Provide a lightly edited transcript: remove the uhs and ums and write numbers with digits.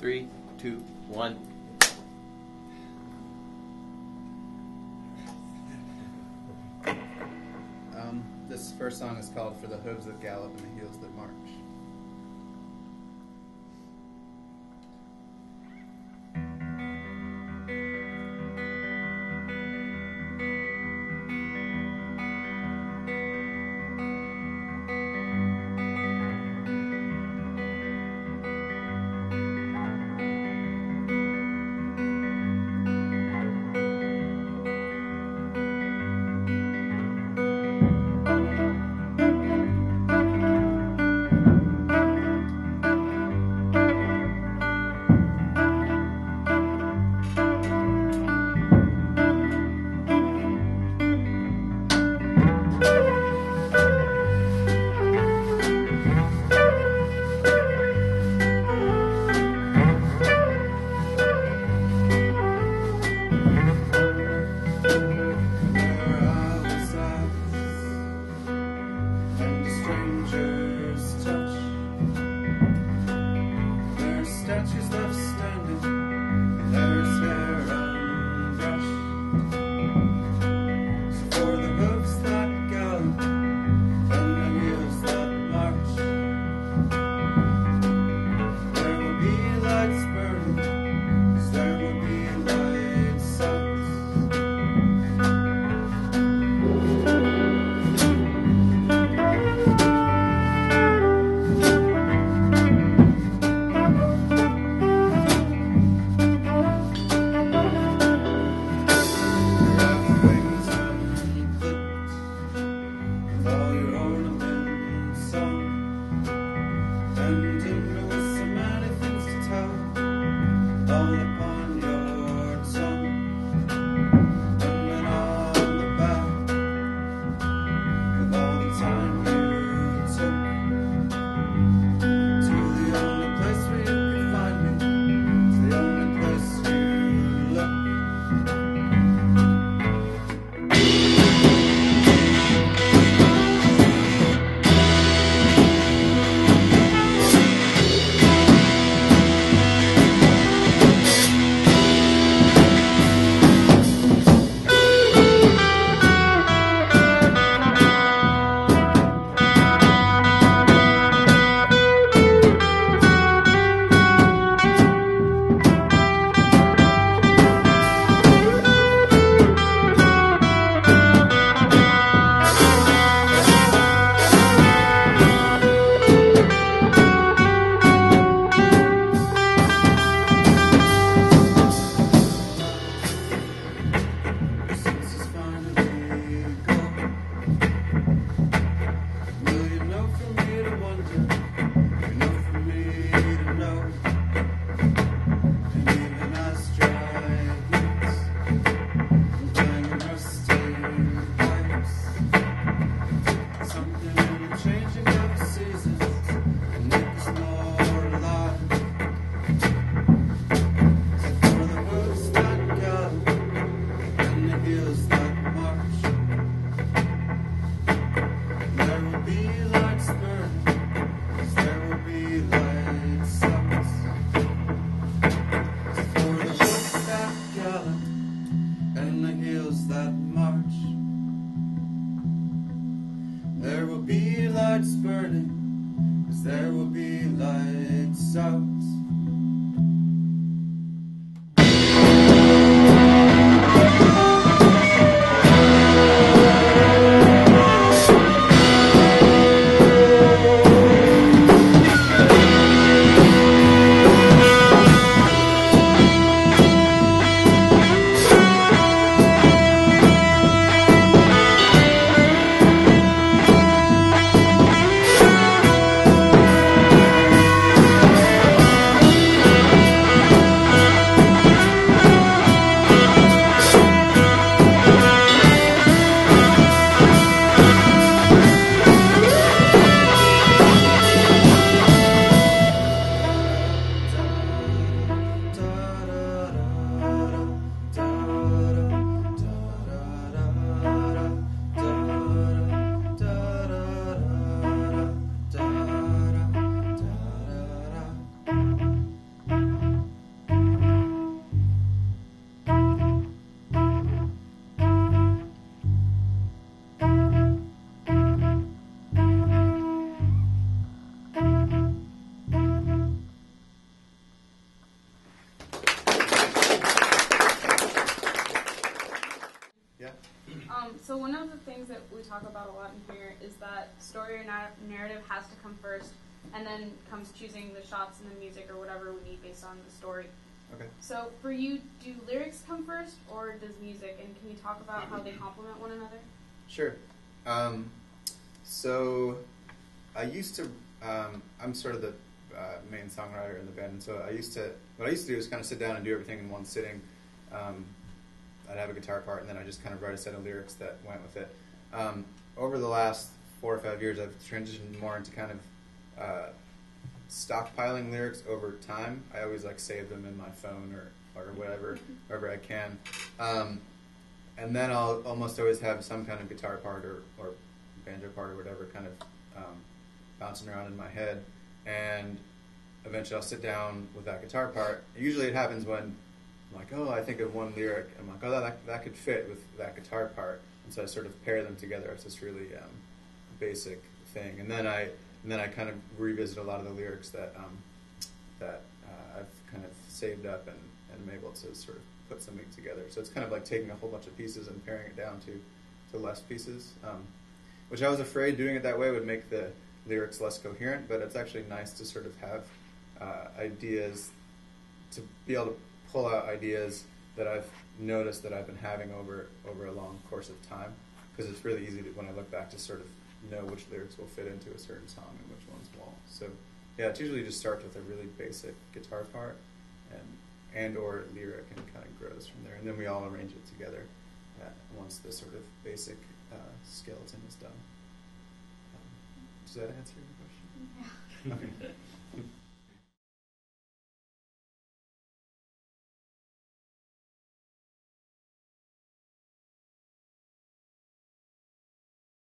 3, 2, 1. This first song is called For the Hooves that Gallop and the Heels that March. So one of the things that we talk about a lot in here is that story or narrative has to come first, and then comes choosing the shots and the music or whatever we need based on the story. Okay. So for you, do lyrics come first, or does music? And can you talk about how they complement one another? Sure. So I used to, I'm sort of the main songwriter in the band, and so what I used to do is kind of sit down and do everything in one sitting. I'd have a guitar part, and then I just kind of write a set of lyrics that went with it. Over the last 4 or 5 years, I've transitioned more into kind of stockpiling lyrics over time. I always like save them in my phone or whatever, wherever I can. And then I'll almost always have some kind of guitar part or banjo part or whatever kind of bouncing around in my head. And eventually I'll sit down with that guitar part. Usually it happens when I'm like, oh, I think of one lyric. I'm like, oh, that could fit with that guitar part. And so I sort of pair them together. It's this really basic thing. And then I kind of revisit a lot of the lyrics that I've kind of saved up and am able to sort of put something together. So it's kind of like taking a whole bunch of pieces and paring it down to less pieces, which I was afraid doing it that way would make the lyrics less coherent, but it's actually nice to sort of have ideas, to be able to pull out ideas that I've noticed that I've been having over a long course of time, because it's really easy to, when I look back, to sort of know which lyrics will fit into a certain song and which ones won't. So yeah, it usually just starts with a really basic guitar part and or lyric, and kind of grows from there, and then we all arrange it together once the sort of basic skeleton is done. Does that answer your question? Yeah. Okay.